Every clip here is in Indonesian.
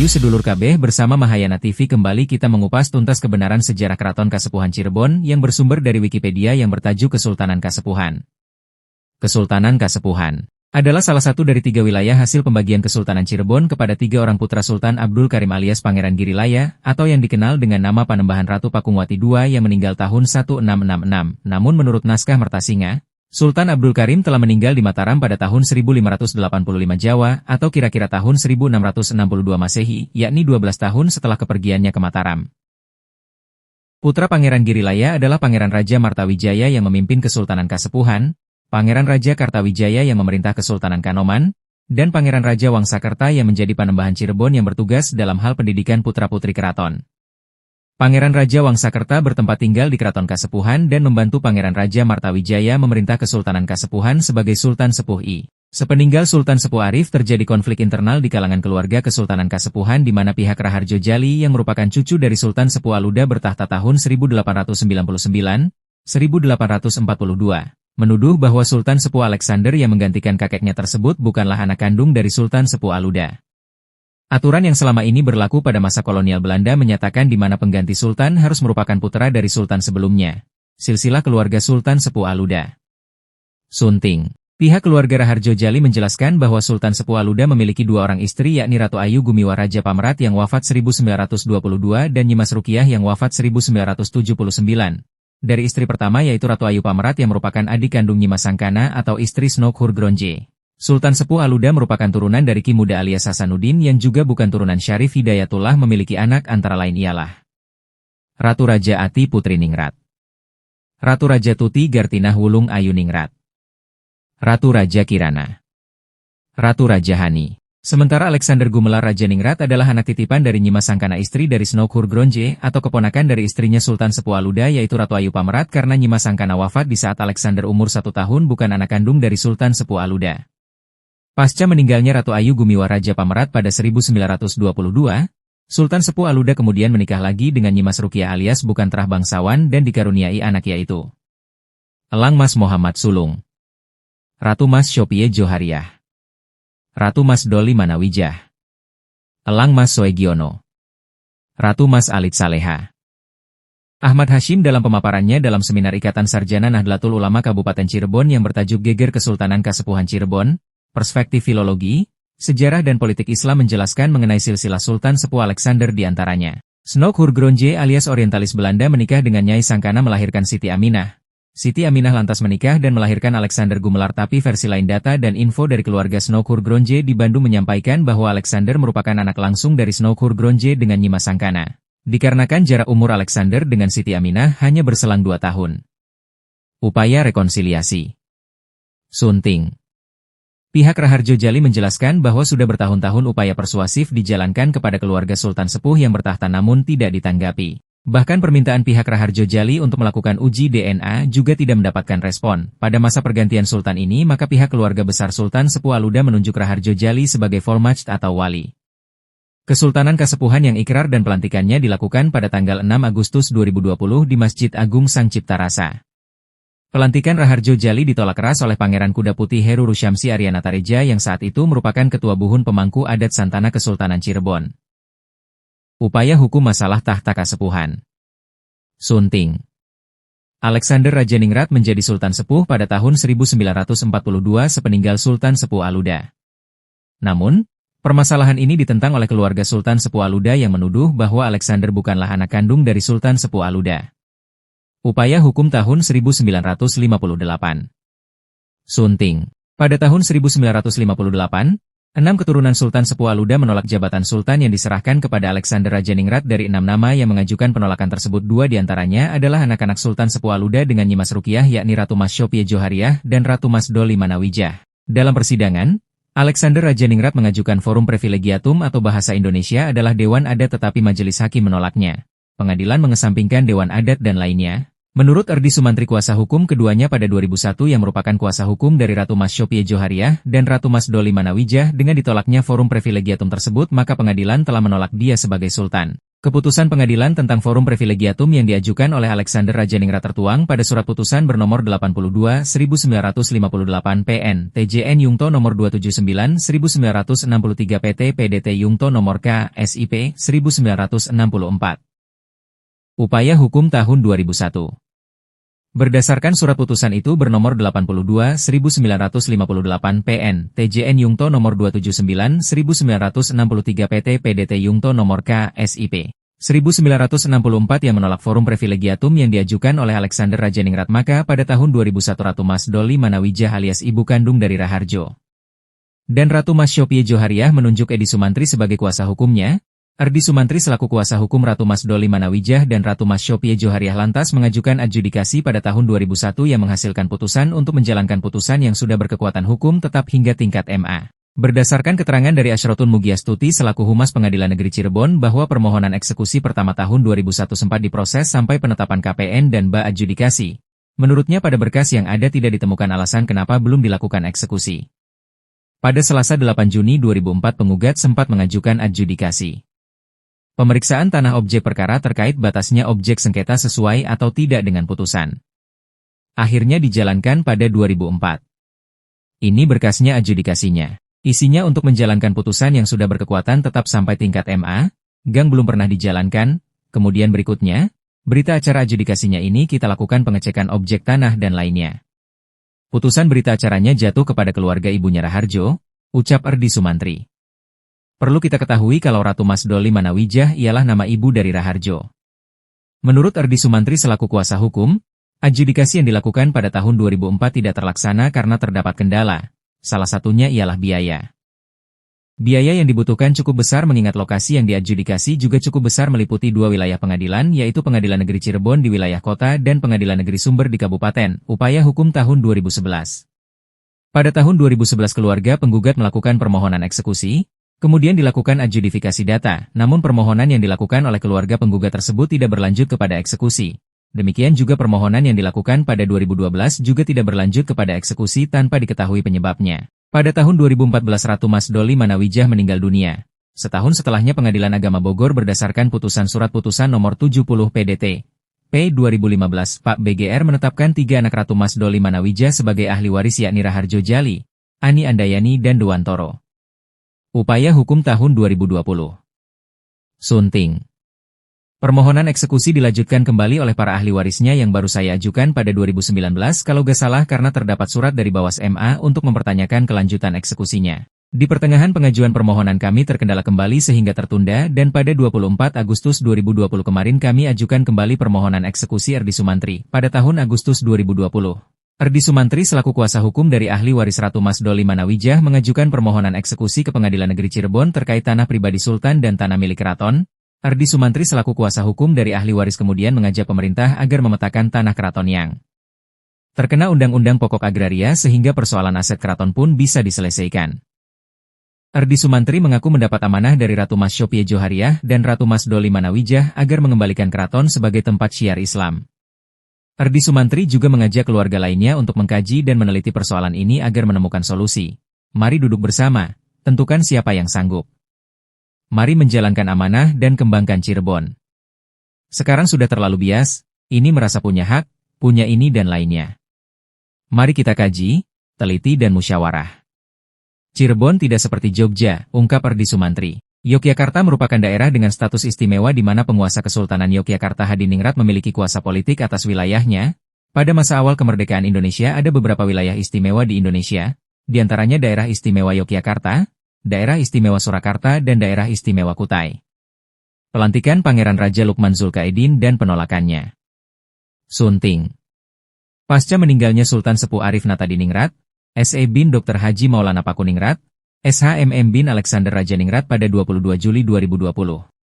Rahayu sedulur kabeh, bersama Mahayana TV kembali kita mengupas tuntas kebenaran sejarah Keraton Kasepuhan Cirebon yang bersumber dari Wikipedia yang bertajuk Kesultanan Kasepuhan. Kesultanan Kasepuhan adalah salah satu dari 3 wilayah hasil pembagian Kesultanan Cirebon kepada 3 orang putra Sultan Abdul Karim alias Pangeran Girilaya, atau yang dikenal dengan nama Panembahan Ratu Pakungwati II yang meninggal tahun 1666. Namun menurut naskah Mertasinga, Sultan Abdul Karim telah meninggal di Mataram pada tahun 1585 Jawa atau kira-kira tahun 1662 Masehi, yakni 12 tahun setelah kepergiannya ke Mataram. Putra Pangeran Girilaya adalah Pangeran Raja Martawijaya yang memimpin Kesultanan Kasepuhan, Pangeran Raja Kartawijaya yang memerintah Kesultanan Kanoman, dan Pangeran Raja Wangsakerta yang menjadi Panembahan Cirebon yang bertugas dalam hal pendidikan putra-putri keraton. Pangeran Raja Wangsakerta bertempat tinggal di Keraton Kasepuhan dan membantu Pangeran Raja Martawijaya memerintah Kesultanan Kasepuhan sebagai Sultan Sepuh I. Sepeninggal Sultan Sepuh Arif terjadi konflik internal di kalangan keluarga Kesultanan Kasepuhan di mana pihak Raharjo Jali yang merupakan cucu dari Sultan Sepuh Aluda bertahta tahun 1899-1842, menuduh bahwa Sultan Sepuh Alexander yang menggantikan kakeknya tersebut bukanlah anak kandung dari Sultan Sepuh Aluda. Aturan yang selama ini berlaku pada masa kolonial Belanda menyatakan di mana pengganti sultan harus merupakan putra dari sultan sebelumnya. Silsilah keluarga Sultan Sepuh Aluda. Sunting. Pihak keluarga Raharjo Jali menjelaskan bahwa Sultan Sepuh Aluda memiliki 2 orang istri yakni Ratu Ayu Gumiwah Raja Pamrat yang wafat 1922 dan Nyimas Rukiah yang wafat 1979. Dari istri pertama yaitu Ratu Ayu Pamrat yang merupakan adik kandung Nyimas Sangkana atau istri Snok Hurgronje. Sultan Sepuh Aluda merupakan turunan dari Ki Muda alias Hasanuddin yang juga bukan turunan Syarif Hidayatullah, memiliki anak antara lain ialah Ratu Raja Ati Putri Ningrat, Ratu Raja Tuti Gartinah Wulung Ayu Ningrat, Ratu Raja Kirana, Ratu Raja Hani. Sementara Alexander Gumelar Raja Ningrat adalah anak titipan dari Nyimas Sangkana istri dari Snok Hurgronje atau keponakan dari istrinya Sultan Sepuh Aluda yaitu Ratu Ayu Pamrat karena Nyimas Sangkana wafat di saat Alexander umur 1 tahun bukan anak kandung dari Sultan Sepuh Aluda. Pasca meninggalnya Ratu Ayu Gumiwah Raja Pamrat pada 1922, Sultan Sepuh Aluda kemudian menikah lagi dengan Nyimas Rukiah alias bukan terah bangsawan dan dikaruniai anak yaitu Elang Mas Muhammad Sulung, Ratu Mas Syopie Johariah, Ratu Mas Doli Manawijah, Elang Mas Soegiono, Ratu Mas Alit Saleha. Ahmad Hashim dalam pemaparannya dalam seminar Ikatan Sarjana Nahdlatul Ulama Kabupaten Cirebon yang bertajuk Geger Kesultanan Kasepuhan Cirebon, Perspektif Filologi, Sejarah dan Politik Islam menjelaskan mengenai silsilah Sultan Sepuh Alexander di antaranya. Snok Hurgronje alias orientalis Belanda menikah dengan Nyai Sangkana melahirkan Siti Aminah. Siti Aminah lantas menikah dan melahirkan Alexander Gumelar, tapi versi lain data dan info dari keluarga Snok Hurgronje di Bandung menyampaikan bahwa Alexander merupakan anak langsung dari Snok Hurgronje dengan Nyimas Sangkana. Dikarenakan jarak umur Alexander dengan Siti Aminah hanya berselang 2 tahun. Upaya rekonsiliasi. Sunting. Pihak Raharjo Jali menjelaskan bahwa sudah bertahun-tahun upaya persuasif dijalankan kepada keluarga Sultan Sepuh yang bertahta namun tidak ditanggapi. Bahkan permintaan pihak Raharjo Jali untuk melakukan uji DNA juga tidak mendapatkan respon. Pada masa pergantian Sultan ini maka pihak keluarga besar Sultan Sepuh Aluda menunjuk Raharjo Jali sebagai Volmacht atau wali Kesultanan Kasepuhan yang ikrar dan pelantikannya dilakukan pada tanggal 6 Agustus 2020 di Masjid Agung Sang Cipta Rasa. Pelantikan Raharjo Jali ditolak keras oleh Pangeran Kuda Putih Heru Rusyamsi Aryanatareja yang saat itu merupakan Ketua Buhun Pemangku Adat Santana Kesultanan Cirebon. Upaya hukum masalah tahta Kasepuhan. Sunting. Alexander Raja Ningrat menjadi Sultan Sepuh pada tahun 1942 sepeninggal Sultan Sepuh Aluda. Namun, permasalahan ini ditentang oleh keluarga Sultan Sepuh Aluda yang menuduh bahwa Alexander bukanlah anak kandung dari Sultan Sepuh Aluda. Upaya hukum tahun 1958. Sunting. Pada tahun 1958, 6 keturunan Sultan Sepuh Aluda menolak jabatan Sultan yang diserahkan kepada Alexander Raja Ningrat. Dari 6 nama yang mengajukan penolakan tersebut, 2 diantaranya adalah anak-anak Sultan Sepuh Aluda dengan Nyimas Rukiah yakni Ratu Mas Syopie Johariah dan Ratu Mas Doli Manawijah. Dalam persidangan, Alexander Raja Ningrat mengajukan forum privilegiatum atau bahasa Indonesia adalah Dewan Adat tetapi majelis hakim menolaknya. Pengadilan mengesampingkan Dewan Adat dan lainnya. Menurut Erdi Sumantri kuasa hukum keduanya pada 2001 yang merupakan kuasa hukum dari Ratu Mas Shopie Johariah dan Ratu Mas Doli Manawijah dengan ditolaknya forum privilegiatum tersebut maka pengadilan telah menolak dia sebagai sultan. Keputusan pengadilan tentang forum privilegiatum yang diajukan oleh Alexander Rajaningrat tertuang pada surat putusan bernomor 82/1958 PN TJN Yungto nomor 279/1963 PT PDT Yungto nomor K SIP 1964. Upaya hukum tahun 2001. Berdasarkan surat putusan itu bernomor 82/1958 PN TJN Yungto nomor 279/1963 PT PDT Yungto nomor K SIP 1964 yang menolak forum privilegiatum yang diajukan oleh Alexander Rajaningrat maka pada tahun 2001 Ratu Mas Doli Manawijah alias ibu kandung dari Raharjo dan Ratu Mas Shopie Johariah menunjuk Edi Sumantri sebagai kuasa hukumnya. Erdi Sumantri selaku kuasa hukum Ratu Mas Doli Manawijah dan Ratu Mas Shopie Johariah lantas mengajukan adjudikasi pada tahun 2001 yang menghasilkan putusan untuk menjalankan putusan yang sudah berkekuatan hukum tetap hingga tingkat MA. Berdasarkan keterangan dari Asyrotun Mugiastuti selaku Humas Pengadilan Negeri Cirebon bahwa permohonan eksekusi pertama tahun 2001 sempat diproses sampai penetapan KPN dan ba adjudikasi. Menurutnya pada berkas yang ada tidak ditemukan alasan kenapa belum dilakukan eksekusi. Pada Selasa 8 Juni 2004 penggugat sempat mengajukan adjudikasi. Pemeriksaan tanah objek perkara terkait batasnya objek sengketa sesuai atau tidak dengan putusan. Akhirnya dijalankan pada 2004. Ini berkasnya adjudikasinya. Isinya untuk menjalankan putusan yang sudah berkekuatan tetap sampai tingkat MA, gang belum pernah dijalankan, kemudian berikutnya, berita acara adjudikasinya ini kita lakukan pengecekan objek tanah dan lainnya. Putusan berita acaranya jatuh kepada keluarga ibunya Raharjo, ucap Erdi Sumantri. Perlu kita ketahui kalau Ratu Mas Doli Manawijah ialah nama ibu dari Raharjo. Menurut Erdi Sumantri selaku kuasa hukum, adjudikasi yang dilakukan pada tahun 2004 tidak terlaksana karena terdapat kendala. Salah satunya ialah biaya. Biaya yang dibutuhkan cukup besar mengingat lokasi yang diadjudikasi juga cukup besar meliputi dua wilayah pengadilan yaitu Pengadilan Negeri Cirebon di wilayah kota dan Pengadilan Negeri Sumber di kabupaten. Upaya hukum tahun 2011. Pada tahun 2011 keluarga penggugat melakukan permohonan eksekusi. Kemudian dilakukan adjudifikasi data, namun permohonan yang dilakukan oleh keluarga penggugat tersebut tidak berlanjut kepada eksekusi. Demikian juga permohonan yang dilakukan pada 2012 juga tidak berlanjut kepada eksekusi tanpa diketahui penyebabnya. Pada tahun 2014 Ratu Mas Doli Manawijah meninggal dunia. Setahun setelahnya Pengadilan Agama Bogor berdasarkan putusan surat putusan nomor 70 PDT P 2015 Pak BGR menetapkan 3 anak Ratu Mas Doli Manawijah sebagai ahli waris yakni Raharjo Jali, Ani Andayani dan Dewantoro. Upaya hukum tahun 2020. Sunting. Permohonan eksekusi dilanjutkan kembali oleh para ahli warisnya yang baru saya ajukan pada 2019 kalau gak salah karena terdapat surat dari Bawas MA untuk mempertanyakan kelanjutan eksekusinya. Di pertengahan pengajuan permohonan kami terkendala kembali sehingga tertunda dan pada 24 Agustus 2020 kemarin kami ajukan kembali permohonan eksekusi Erdi Sumantri pada tahun Agustus 2020. Erdi Sumantri selaku kuasa hukum dari ahli waris Ratu Mas Doli Manawijah mengajukan permohonan eksekusi ke Pengadilan Negeri Cirebon terkait tanah pribadi Sultan dan tanah milik keraton. Erdi Sumantri selaku kuasa hukum dari ahli waris kemudian mengajak pemerintah agar memetakan tanah keraton yang terkena Undang-Undang Pokok Agraria sehingga persoalan aset keraton pun bisa diselesaikan. Erdi Sumantri mengaku mendapat amanah dari Ratu Mas Shopie Johariah dan Ratu Mas Doli Manawijah agar mengembalikan keraton sebagai tempat syiar Islam. Erdi Sumantri juga mengajak keluarga lainnya untuk mengkaji dan meneliti persoalan ini agar menemukan solusi. Mari duduk bersama, tentukan siapa yang sanggup. Mari menjalankan amanah dan kembangkan Cirebon. Sekarang sudah terlalu bias, ini merasa punya hak, punya ini dan lainnya. Mari kita kaji, teliti dan musyawarah. Cirebon tidak seperti Jogja, ungkap Erdi Sumantri. Yogyakarta merupakan daerah dengan status istimewa di mana penguasa Kesultanan Yogyakarta Hadiningrat memiliki kuasa politik atas wilayahnya. Pada masa awal kemerdekaan Indonesia ada beberapa wilayah istimewa di Indonesia, di antaranya Daerah Istimewa Yogyakarta, Daerah Istimewa Surakarta dan Daerah Istimewa Kutai. Pelantikan Pangeran Raja Lukman Zulkaidin dan penolakannya. Sunting. Pasca meninggalnya Sultan Sepuh Arif Natadiningrat, S.E. bin Dr. Haji Maulana Pakuningrat, SHMM bin Alexander Rajaningrat pada 22 Juli 2020.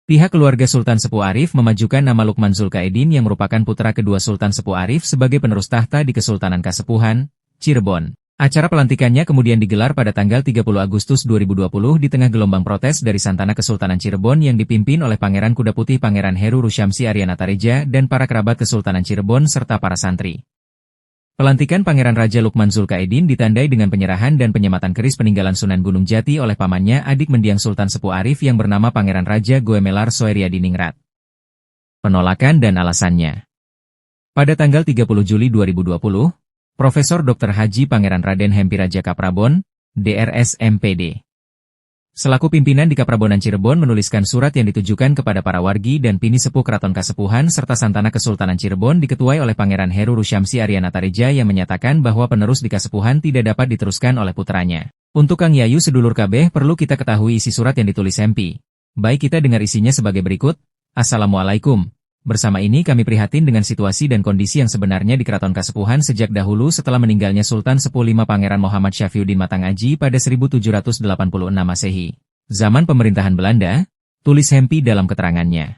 Pihak keluarga Sultan Sepuh Arif memajukan nama Lukman Zulkaidin yang merupakan putra kedua Sultan Sepuh Arif sebagai penerus tahta di Kesultanan Kasepuhan, Cirebon. Acara pelantikannya kemudian digelar pada tanggal 30 Agustus 2020 di tengah gelombang protes dari Santana Kesultanan Cirebon yang dipimpin oleh Pangeran Kuda Putih Pangeran Heru Rusyamsi Aryanatareja dan para kerabat Kesultanan Cirebon serta para santri. Pelantikan Pangeran Raja Lukman Zulkaedin ditandai dengan penyerahan dan penyematan keris peninggalan Sunan Gunung Jati oleh pamannya adik mendiang Sultan Sepuh Arif yang bernama Pangeran Raja Goemelar Soeryadiningrat. Penolakan dan alasannya. Pada tanggal 30 Juli 2020, Profesor Dr. Haji Pangeran Raden Hempi Raja Kaprabon, DRS MPD, selaku pimpinan di Kaprabonan Cirebon menuliskan surat yang ditujukan kepada para wargi dan pini sepuh Keraton Kasepuhan serta Santana Kesultanan Cirebon diketuai oleh Pangeran Heru Rusyamsi Aryanatareja yang menyatakan bahwa penerus di Kasepuhan tidak dapat diteruskan oleh putranya. Untuk Kang Yayu sedulur kabeh perlu kita ketahui isi surat yang ditulis Hempi. Baik, kita dengar isinya sebagai berikut. Assalamualaikum. Bersama ini kami prihatin dengan situasi dan kondisi yang sebenarnya di Keraton Kasepuhan sejak dahulu setelah meninggalnya Sultan Sepuh V Pangeran Muhammad Syafiuddin Matangaji pada 1786 Masehi. Zaman pemerintahan Belanda, tulis Hempi dalam keterangannya.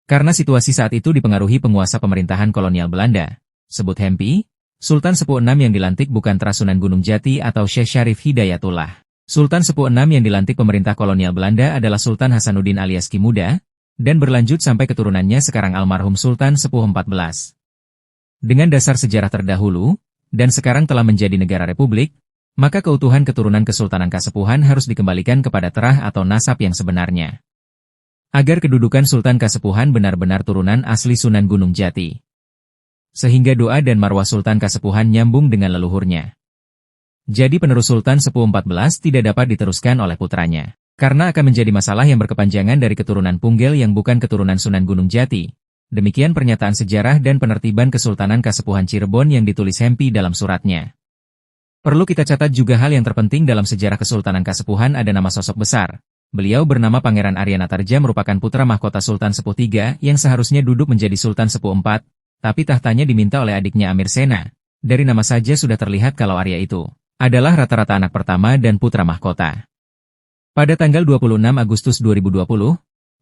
Karena situasi saat itu dipengaruhi penguasa pemerintahan kolonial Belanda, sebut Hempi, Sultan Sepuh VI yang dilantik bukan Trasunan Gunung Jati atau Syekh Syarif Hidayatullah. Sultan Sepuh VI yang dilantik pemerintah kolonial Belanda adalah Sultan Hasanuddin alias Ki Muda, dan berlanjut sampai keturunannya sekarang almarhum Sultan Sepuh XIV. Dengan dasar sejarah terdahulu, dan sekarang telah menjadi negara republik, maka keutuhan keturunan Kesultanan Kasepuhan harus dikembalikan kepada terah atau nasab yang sebenarnya. Agar kedudukan Sultan Kasepuhan benar-benar turunan asli Sunan Gunung Jati. Sehingga doa dan marwah Sultan Kasepuhan nyambung dengan leluhurnya. Jadi penerus Sultan Sepuh XIV tidak dapat diteruskan oleh putranya. Karena akan menjadi masalah yang berkepanjangan dari keturunan Punggel yang bukan keturunan Sunan Gunung Jati. Demikian pernyataan sejarah dan penertiban Kesultanan Kasepuhan Cirebon yang ditulis Hempi dalam suratnya. Perlu kita catat juga hal yang terpenting dalam sejarah Kesultanan Kasepuhan ada nama sosok besar. Beliau bernama Pangeran Aryanatareja merupakan putra mahkota Sultan Sepuh III yang seharusnya duduk menjadi Sultan Sepuh IV, tapi tahtanya diminta oleh adiknya Amir Sena. Dari nama saja sudah terlihat kalau Arya itu adalah rata-rata anak pertama dan putra mahkota. Pada tanggal 26 Agustus 2020,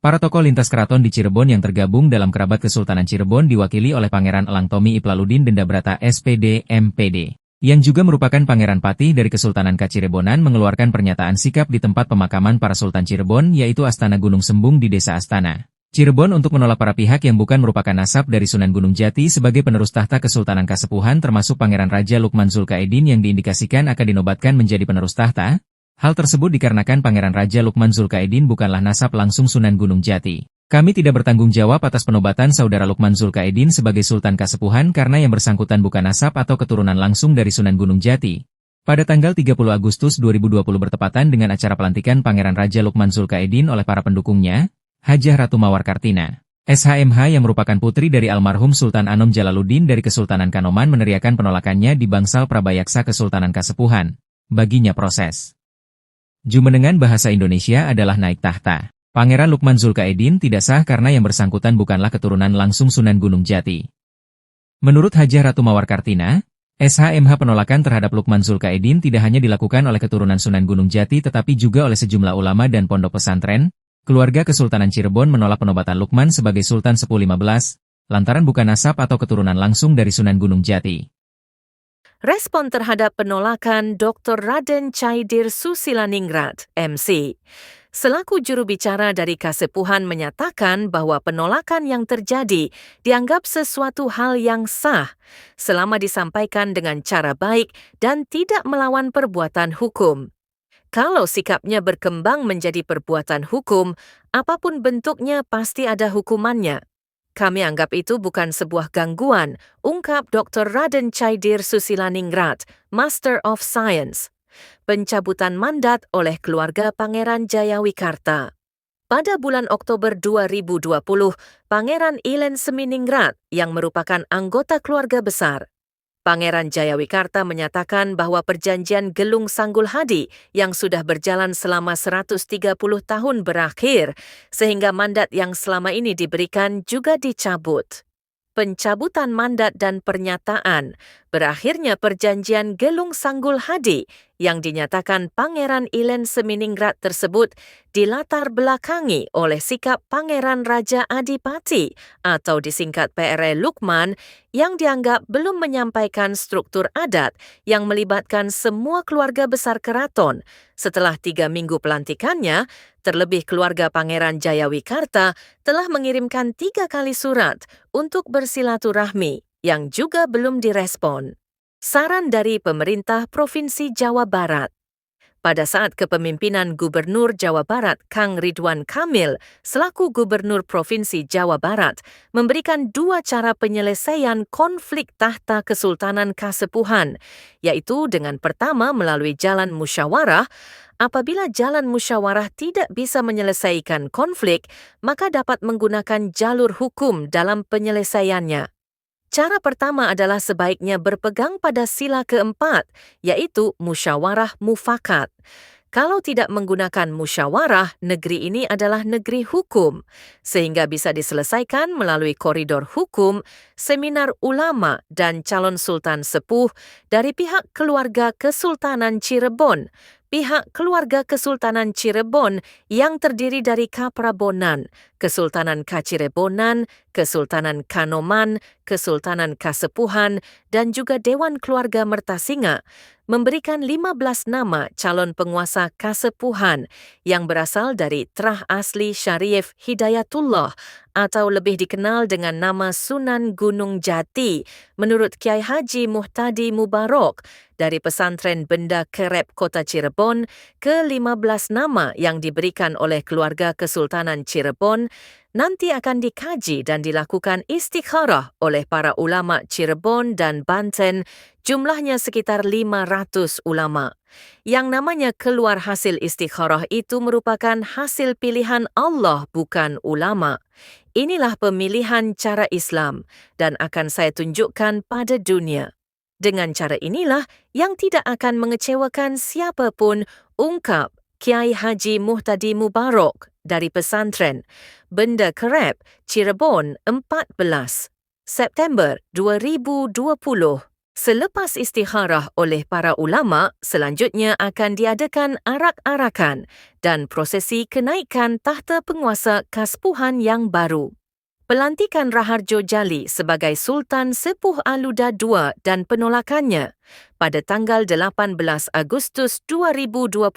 para tokoh lintas keraton di Cirebon yang tergabung dalam kerabat Kesultanan Cirebon diwakili oleh Pangeran Elang Tomi Iplaludin Dendabrata SPD MPD, yang juga merupakan Pangeran Patih dari Kesultanan Kacirebonan mengeluarkan pernyataan sikap di tempat pemakaman para Sultan Cirebon yaitu Astana Gunung Sembung di Desa Astana, Cirebon untuk menolak para pihak yang bukan merupakan nasab dari Sunan Gunung Jati sebagai penerus tahta Kesultanan Kasepuhan termasuk Pangeran Raja Lukman Zulkaedin yang diindikasikan akan dinobatkan menjadi penerus tahta. Hal tersebut dikarenakan Pangeran Raja Lukman Zulkaedin bukanlah nasab langsung Sunan Gunung Jati. Kami tidak bertanggung jawab atas penobatan saudara Lukman Zulkaedin sebagai Sultan Kasepuhan karena yang bersangkutan bukan nasab atau keturunan langsung dari Sunan Gunung Jati. Pada tanggal 30 Agustus 2020 bertepatan dengan acara pelantikan Pangeran Raja Lukman Zulkaedin oleh para pendukungnya, Hajah Ratu Mawar Kartina, SHMH yang merupakan putri dari almarhum Sultan Anom Jalaluddin dari Kesultanan Kanoman meneriakan penolakannya di Bangsal Prabayaksa Kesultanan Kasepuhan. Baginya proses Jumenengan bahasa Indonesia adalah naik tahta. Pangeran Lukman Zulkaedin tidak sah karena yang bersangkutan bukanlah keturunan langsung Sunan Gunung Jati. Menurut Hajah Ratu Mawar Kartina, SHMH penolakan terhadap Lukman Zulkaedin tidak hanya dilakukan oleh keturunan Sunan Gunung Jati tetapi juga oleh sejumlah ulama dan pondok pesantren. Keluarga Kesultanan Cirebon menolak penobatan Lukman sebagai Sultan Sepuh XV, lantaran bukan nasab atau keturunan langsung dari Sunan Gunung Jati. Respon terhadap penolakan Dr. Raden Chaidir Susilaningrat, MC. Selaku juru bicara dari Kasepuhan menyatakan bahwa penolakan yang terjadi dianggap sesuatu hal yang sah selama disampaikan dengan cara baik dan tidak melawan perbuatan hukum. Kalau sikapnya berkembang menjadi perbuatan hukum, apapun bentuknya pasti ada hukumannya. Kami anggap itu bukan sebuah gangguan, ungkap Dr. Raden Chaidir Susilaningrat, Master of Science. Pencabutan mandat oleh keluarga Pangeran Jayawikarta. Pada bulan Oktober 2020, Pangeran Ilen Seminingrat yang merupakan anggota keluarga besar Pangeran Jayawikarta menyatakan bahwa perjanjian Gelung Sanggul Hadi yang sudah berjalan selama 130 tahun berakhir, sehingga mandat yang selama ini diberikan juga dicabut. Pencabutan mandat dan pernyataan berakhirnya perjanjian Gelung Sanggul Hadi yang dinyatakan Pangeran Ilen Seminingrat tersebut dilatar belakangi oleh sikap Pangeran Raja Adipati atau disingkat PRA Lukman yang dianggap belum menyampaikan struktur adat yang melibatkan semua keluarga besar keraton. Setelah 3 minggu pelantikannya, terlebih keluarga Pangeran Jayawikarta telah mengirimkan 3 kali surat untuk bersilaturahmi yang juga belum direspon. Saran dari pemerintah Provinsi Jawa Barat. Pada saat kepemimpinan Gubernur Jawa Barat Kang Ridwan Kamil selaku Gubernur Provinsi Jawa Barat memberikan 2 cara penyelesaian konflik tahta Kesultanan Kasepuhan, yaitu dengan pertama melalui jalan musyawarah. Apabila jalan musyawarah tidak bisa menyelesaikan konflik, maka dapat menggunakan jalur hukum dalam penyelesaiannya. Cara pertama adalah sebaiknya berpegang pada sila keempat, yaitu musyawarah mufakat. Kalau tidak menggunakan musyawarah, negeri ini adalah negeri hukum, sehingga bisa diselesaikan melalui koridor hukum, seminar ulama dan calon sultan sepuh dari pihak keluarga Kesultanan Cirebon, pihak keluarga Kesultanan Cirebon yang terdiri dari Kaprabonan, Kesultanan Kacirebonan, Kesultanan Kanoman, Kesultanan Kasepuhan, dan juga Dewan Keluarga Mertasinga, memberikan 15 nama calon penguasa Kasepuhan yang berasal dari Trah Asli Syarif Hidayatullah atau lebih dikenal dengan nama Sunan Gunung Jati menurut Kiai Haji Muhtadi Mubarok dari pesantren Benda Kerep Kota Cirebon. Ke-15 nama yang diberikan oleh keluarga Kesultanan Cirebon nanti akan dikaji dan dilakukan istikharah oleh para ulama Cirebon dan Banten, jumlahnya sekitar 500 ulama. Yang namanya keluar hasil istikharah itu merupakan hasil pilihan Allah, bukan ulama. Inilah pemilihan cara Islam dan akan saya tunjukkan pada dunia. Dengan cara inilah yang tidak akan mengecewakan siapapun, ungkap Kiai Haji Muhtadi Mubarok dari pesantren Benda Kerep, Cirebon, 14 September 2020. Selepas istikharah oleh para ulama, selanjutnya akan diadakan arak-arakan dan prosesi kenaikan tahta penguasa Kasepuhan yang baru. Pelantikan Raharjo Jali sebagai Sultan Sepuh Aluda II dan penolakannya. Pada tanggal 18 Agustus 2021,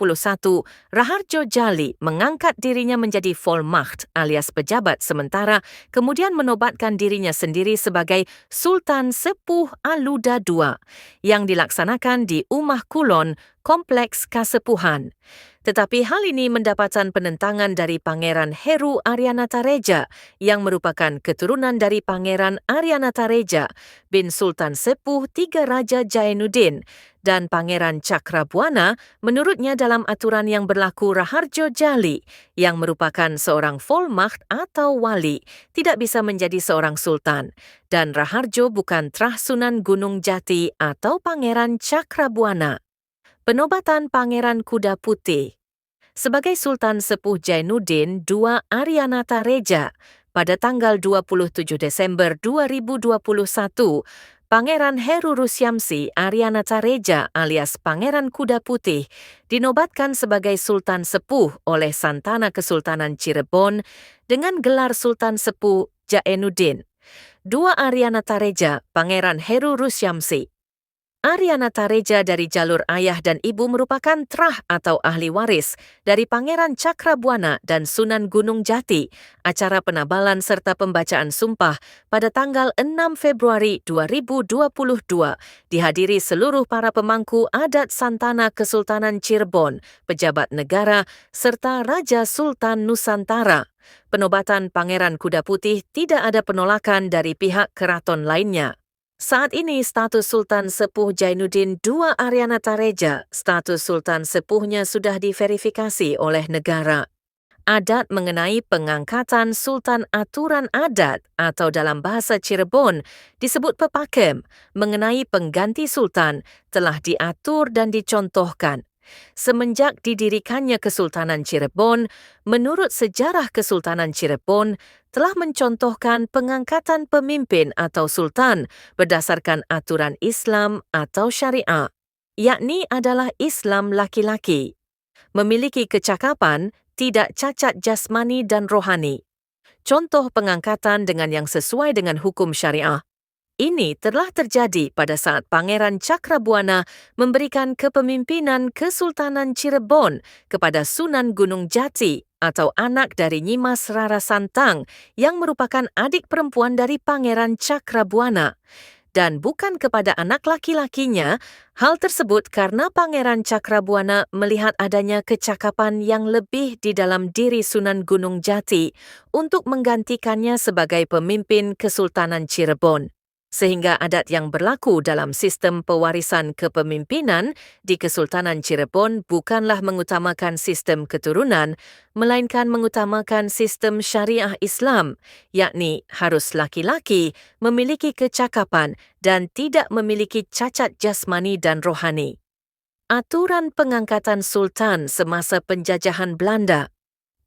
Raharjo Jali mengangkat dirinya menjadi Vollmacht alias pejabat sementara, kemudian menobatkan dirinya sendiri sebagai Sultan Sepuh Aluda II yang dilaksanakan di Umah Kulon, Kompleks Kasepuhan. Tetapi hal ini mendapatkan penentangan dari Pangeran Heru Aryanatareja yang merupakan keturunan dari Pangeran Aryanatareja bin Sultan Sepuh Tiga Raja Jainuddin dan Pangeran Cakrabuana. Menurutnya dalam aturan yang berlaku, Raharjo Jali yang merupakan seorang Vollmacht atau wali tidak bisa menjadi seorang sultan dan Raharjo bukan Trah Sunan Gunung Jati atau Pangeran Cakrabuana. Penobatan Pangeran Kuda Putih. Sebagai Sultan Sepuh Jainuddin II Aryanatareja pada tanggal 27 Desember 2021, Pangeran Heru Rusyamsi Aryanatareja alias Pangeran Kuda Putih dinobatkan sebagai Sultan Sepuh oleh Santana Kesultanan Cirebon dengan gelar Sultan Sepuh Jainuddin II Aryanatareja Pangeran Heru Rusyamsi. Aryanatareja dari jalur ayah dan ibu merupakan trah atau ahli waris dari Pangeran Cakrabuana dan Sunan Gunung Jati. Acara penabalan serta pembacaan sumpah pada tanggal 6 Februari 2022 dihadiri seluruh para pemangku adat Santana Kesultanan Cirebon, pejabat negara, serta Raja Sultan Nusantara. Penobatan Pangeran Kuda Putih tidak ada penolakan dari pihak keraton lainnya. Saat ini status Sultan Sepuh Jainuddin II Aryanatareja, status Sultan Sepuhnya sudah diverifikasi oleh negara. Adat mengenai pengangkatan Sultan aturan adat atau dalam bahasa Cirebon disebut pepakem mengenai pengganti Sultan telah diatur dan dicontohkan. Semenjak didirikannya Kesultanan Cirebon, menurut sejarah Kesultanan Cirebon, telah mencontohkan pengangkatan pemimpin atau sultan berdasarkan aturan Islam atau syariah. yakni adalah Islam laki-laki. Memiliki kecakapan, tidak cacat jasmani dan rohani. Contoh pengangkatan dengan yang sesuai dengan hukum syariah. Ini telah terjadi pada saat Pangeran Cakrabuana memberikan kepemimpinan Kesultanan Cirebon kepada Sunan Gunung Jati atau anak dari Nyimas Rara Santang yang merupakan adik perempuan dari Pangeran Cakrabuana. Dan bukan kepada anak laki-lakinya, hal tersebut karena Pangeran Cakrabuana melihat adanya kecakapan yang lebih di dalam diri Sunan Gunung Jati untuk menggantikannya sebagai pemimpin Kesultanan Cirebon. Sehingga adat yang berlaku dalam sistem pewarisan kepemimpinan di Kesultanan Cirebon bukanlah mengutamakan sistem keturunan, melainkan mengutamakan sistem syariah Islam, yakni harus laki-laki memiliki kecakapan dan tidak memiliki cacat jasmani dan rohani. Aturan pengangkatan Sultan semasa penjajahan Belanda.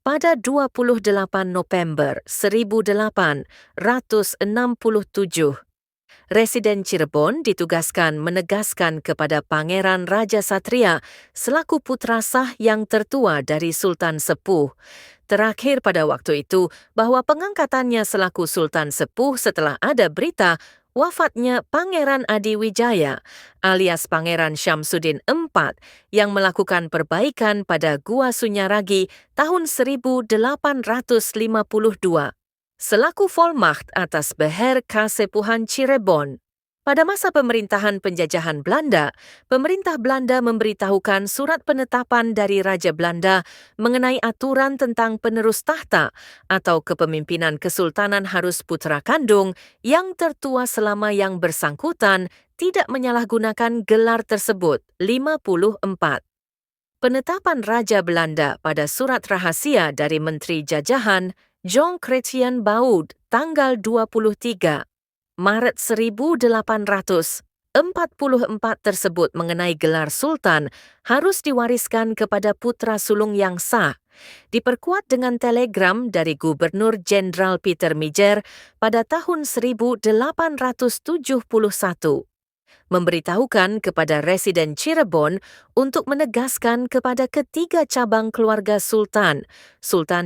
Pada 28 November 1867, Residen Cirebon ditugaskan menegaskan kepada Pangeran Raja Satria selaku putra sah yang tertua dari Sultan Sepuh. Terakhir pada waktu itu bahwa pengangkatannya selaku Sultan Sepuh setelah ada berita wafatnya Pangeran Adiwijaya alias Pangeran Syamsuddin IV yang melakukan perbaikan pada Gua Sunyaragi tahun 1852. Selaku Vollmacht atas Beher Kasepuhan Cirebon. Pada masa pemerintahan penjajahan Belanda, pemerintah Belanda memberitahukan surat penetapan dari Raja Belanda mengenai aturan tentang penerus tahta atau kepemimpinan kesultanan harus putra kandung yang tertua selama yang bersangkutan tidak menyalahgunakan gelar tersebut. 54. Penetapan Raja Belanda pada surat rahasia dari Menteri Jajahan Jean Chrétien Baud tanggal 23 Maret 1844 tersebut mengenai gelar Sultan harus diwariskan kepada putra sulung yang sah, diperkuat dengan telegram dari Gubernur Jenderal Peter Mijer pada tahun 1871. Memberitahukan kepada residen Cirebon untuk menegaskan kepada ketiga cabang keluarga Sultan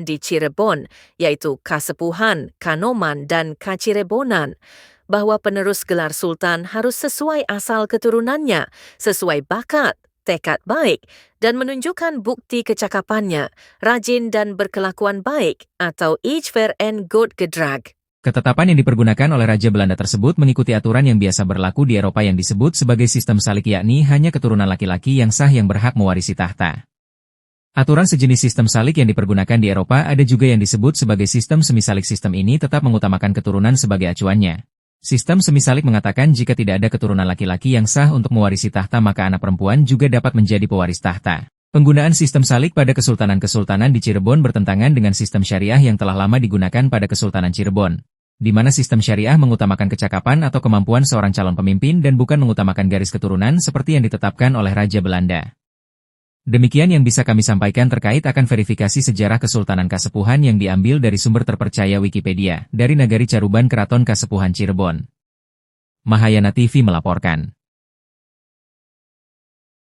di Cirebon, yaitu Kasepuhan, Kanoman, dan Kacirebonan, bahwa penerus gelar Sultan harus sesuai asal keturunannya, sesuai bakat, tekad baik, dan menunjukkan bukti kecakapannya, rajin dan berkelakuan baik, atau ijver en god gedrag. Ketetapan yang dipergunakan oleh Raja Belanda tersebut mengikuti aturan yang biasa berlaku di Eropa yang disebut sebagai sistem salik, yakni hanya keturunan laki-laki yang sah yang berhak mewarisi tahta. Aturan sejenis sistem salik yang dipergunakan di Eropa ada juga yang disebut sebagai sistem semisalik. Sistem ini tetap mengutamakan keturunan sebagai acuannya. Sistem semisalik mengatakan jika tidak ada keturunan laki-laki yang sah untuk mewarisi tahta maka anak perempuan juga dapat menjadi pewaris tahta. Penggunaan sistem salik pada kesultanan-kesultanan di Cirebon bertentangan dengan sistem syariah yang telah lama digunakan pada Kesultanan Cirebon, di mana sistem syariah mengutamakan kecakapan atau kemampuan seorang calon pemimpin dan bukan mengutamakan garis keturunan seperti yang ditetapkan oleh Raja Belanda. Demikian yang bisa kami sampaikan terkait akan verifikasi sejarah Kesultanan Kasepuhan yang diambil dari sumber terpercaya Wikipedia, dari Nagari Caruban Keraton Kasepuhan Cirebon. Mahayana TV melaporkan.